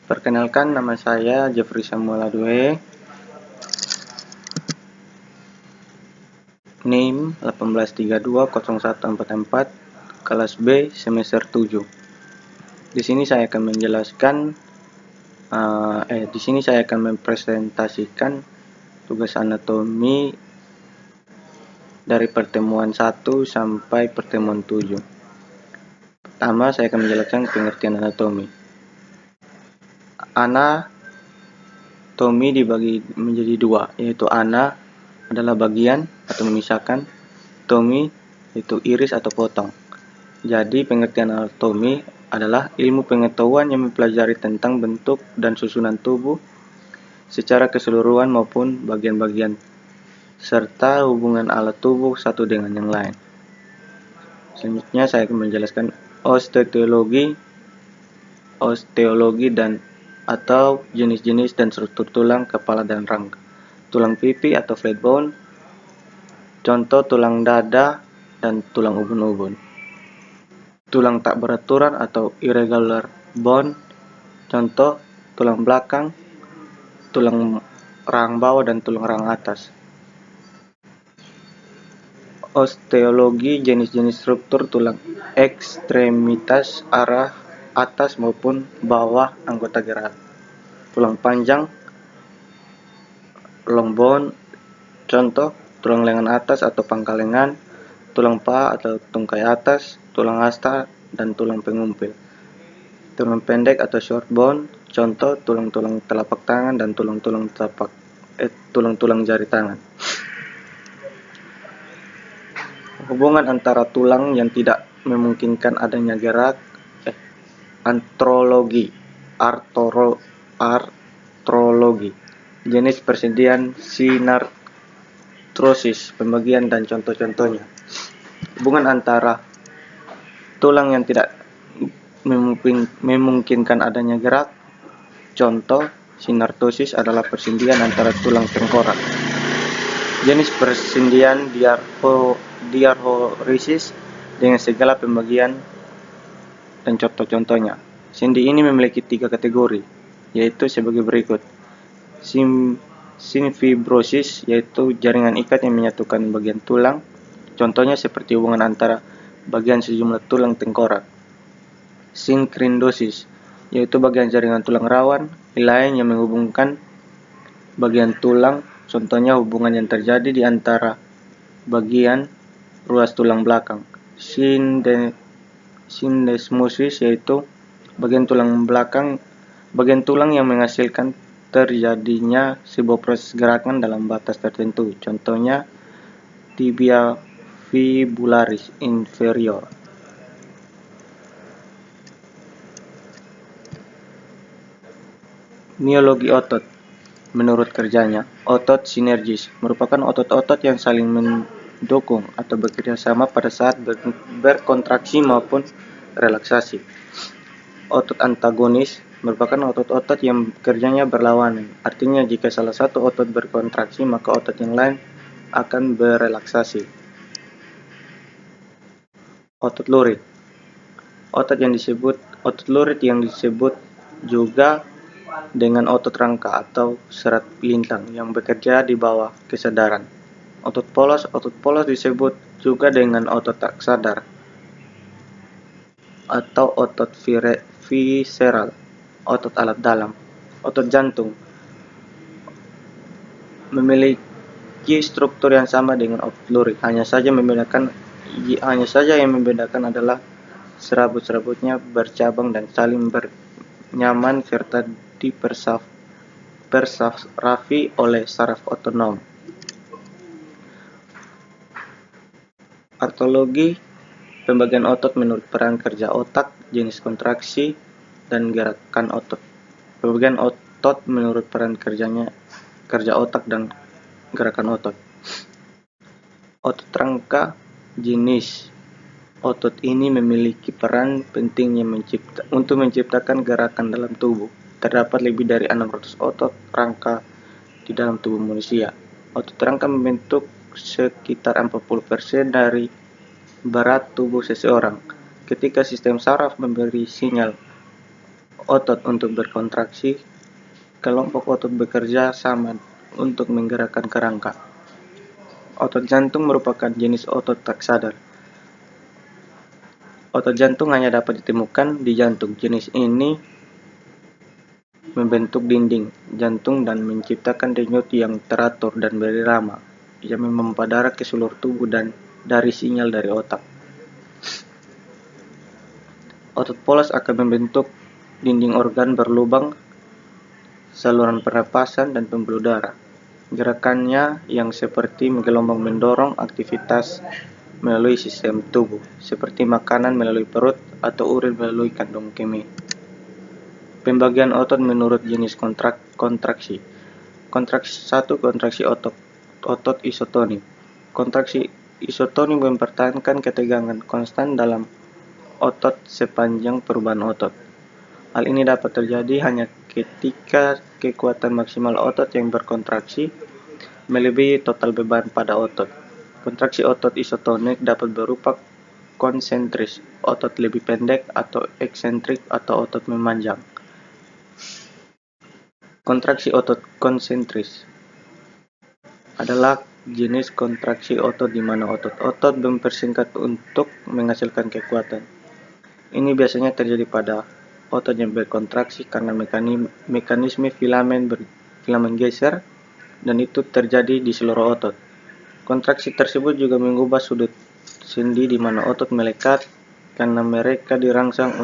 Perkenalkan, nama saya Jeffrey Samuel Adue. NIM 18320144, kelas B, semester 7. Di sini saya akan menjelaskan mempresentasikan tugas anatomi dari pertemuan 1 sampai pertemuan 7. Pertama, saya akan menjelaskan pengertian anatomi. Anatomi dibagi menjadi dua, yaitu ana adalah bagian atau memisahkan, tomi yaitu iris atau potong. Jadi pengertian anatomi adalah ilmu pengetahuan yang mempelajari tentang bentuk dan susunan tubuh secara keseluruhan maupun bagian-bagian serta hubungan alat tubuh satu dengan yang lain. Selanjutnya saya akan menjelaskan osteologi dan atau jenis-jenis dan struktur tulang kepala dan rangka. Tulang pipi atau flat bone, contoh tulang dada dan tulang ubun-ubun. Tulang tak beraturan atau irregular bone, contoh tulang belakang, tulang rahang bawah dan tulang rahang atas. Osteologi jenis-jenis struktur tulang ekstremitas arah atas maupun bawah anggota gerak. Tulang panjang, long bone, contoh tulang lengan atas atau pangkal lengan, tulang paha atau tungkai atas, tulang asta dan tulang pengumpil. Tulang pendek atau short bone, contoh tulang-tulang telapak tangan dan tulang-tulang jari tangan. Hubungan antara tulang yang tidak memungkinkan adanya gerak, artrologi, jenis persendian, sinartrosis, pembagian dan contoh-contohnya. Hubungan antara tulang yang tidak memungkinkan adanya gerak, contoh sinartrosis adalah persendian antara tulang tengkorak. Jenis persendian diarthrosis dengan segala pembagian dan contoh-contohnya. Sendi ini memiliki 3 kategori, yaitu sebagai berikut. Sinfibrosis, yaitu jaringan ikat yang menyatukan bagian tulang, contohnya seperti hubungan antara bagian sejumlah tulang tengkorak. Sinkrindosis, yaitu bagian jaringan tulang rawan lain yang menghubungkan bagian tulang, contohnya hubungan yang terjadi di antara bagian ruas tulang belakang. Syndesmosis, yaitu bagian tulang yang menghasilkan terjadinya sebuah proses gerakan dalam batas tertentu, contohnya tibia fibularis inferior. Miologi otot. Menurut kerjanya, otot sinergis merupakan otot-otot yang saling mendukung atau bekerja sama pada saat berkontraksi maupun relaksasi. Otot antagonis merupakan otot-otot yang kerjanya berlawanan. Artinya jika salah satu otot berkontraksi, maka otot yang lain akan berelaksasi. Otot lurit. Otot lurit yang disebut juga dengan otot rangka atau serat lintang yang bekerja di bawah kesadaran. Otot polos disebut juga dengan otot tak sadar atau otot visceral, otot alat dalam. Otot jantung memiliki struktur yang sama dengan otot lurit, hanya saja yang membedakan adalah serabut-serabutnya bercabang dan saling bernyaman serta dipersarafi oleh saraf otonom. Artrologi, pembagian otot menurut peran kerja otak, jenis kontraksi, dan gerakan otot. Pembagian otot menurut peran kerja otak dan gerakan otot. Otot rangka, jenis otot ini memiliki peran penting untuk menciptakan gerakan dalam tubuh. Terdapat lebih dari 600 otot rangka di dalam tubuh manusia. Otot rangka membentuk sekitar 40% dari berat tubuh seseorang. Ketika sistem saraf memberi sinyal, otot untuk berkontraksi, kelompok otot bekerja sama untuk menggerakkan kerangka. Otot jantung merupakan jenis otot tak sadar. Otot jantung hanya dapat ditemukan di jantung. Jenis ini membentuk dinding jantung dan menciptakan denyut yang teratur dan berirama yang memompa darah ke seluruh tubuh dan dari sinyal dari otak. Otot polos akan membentuk dinding organ berlubang, saluran pernapasan, dan pembuluh darah. Gerakannya yang seperti menggelombang mendorong aktivitas melalui sistem tubuh, seperti makanan melalui perut atau urin melalui kandung kemih. Pembagian otot menurut jenis kontraksi. Kontraksi 1. Kontraksi otot isotonik. Kontraksi isotonik mempertahankan ketegangan konstan dalam otot sepanjang perubahan otot. Hal ini dapat terjadi hanya ketika kekuatan maksimal otot yang berkontraksi melebihi total beban pada otot. Kontraksi otot isotonik dapat berupa konsentris, otot lebih pendek, atau eksentrik, atau otot memanjang. Kontraksi otot konsentris adalah jenis kontraksi otot di mana otot-otot mempersingkat untuk menghasilkan kekuatan. Ini biasanya terjadi pada otot yang berkontraksi karena mekanisme filamen geser, dan itu terjadi di seluruh otot. Kontraksi tersebut juga mengubah sudut sendi di mana otot melekat karena mereka dirangsang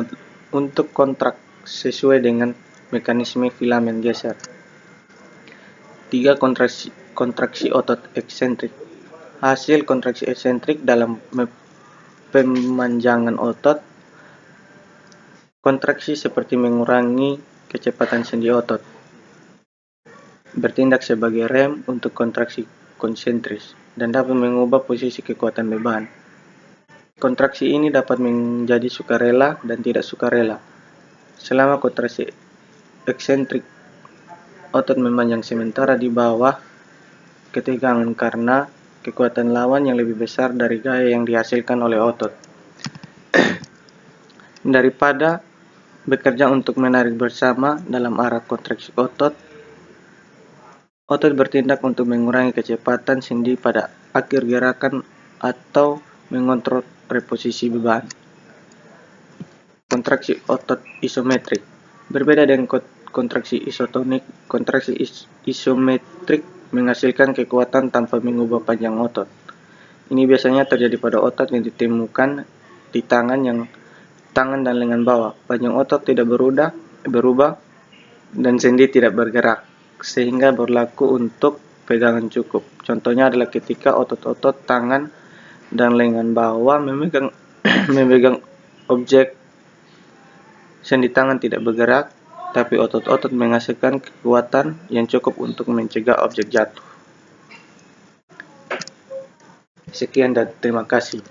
untuk kontrak sesuai dengan mekanisme filamen geser. 3. Kontraksi otot eksentrik. Hasil kontraksi eksentrik dalam pemanjangan otot. Kontraksi seperti mengurangi kecepatan sendi otot, bertindak sebagai rem untuk kontraksi konsentris, dan dapat mengubah posisi kekuatan beban. Kontraksi ini dapat menjadi sukarela dan tidak sukarela. Selama kontraksi eksentrik, otot memanjang sementara di bawah ketegangan karena kekuatan lawan yang lebih besar dari gaya yang dihasilkan oleh otot. Daripada bekerja untuk menarik bersama dalam arah kontraksi otot bertindak untuk mengurangi kecepatan sendi pada akhir gerakan atau mengontrol reposisi beban. Kontraksi otot isometrik. Berbeda dengan kontraksi isotonik, kontraksi isometrik menghasilkan kekuatan tanpa mengubah panjang otot. Ini biasanya terjadi pada otot yang ditemukan di tangan dan lengan bawah. Panjang otot tidak berubah dan sendi tidak bergerak, sehingga berlaku untuk pegangan cukup. Contohnya adalah ketika otot-otot tangan dan lengan bawah memegang objek, sendi tangan tidak bergerak, tapi otot-otot menghasilkan kekuatan yang cukup untuk mencegah objek jatuh. Sekian dan terima kasih.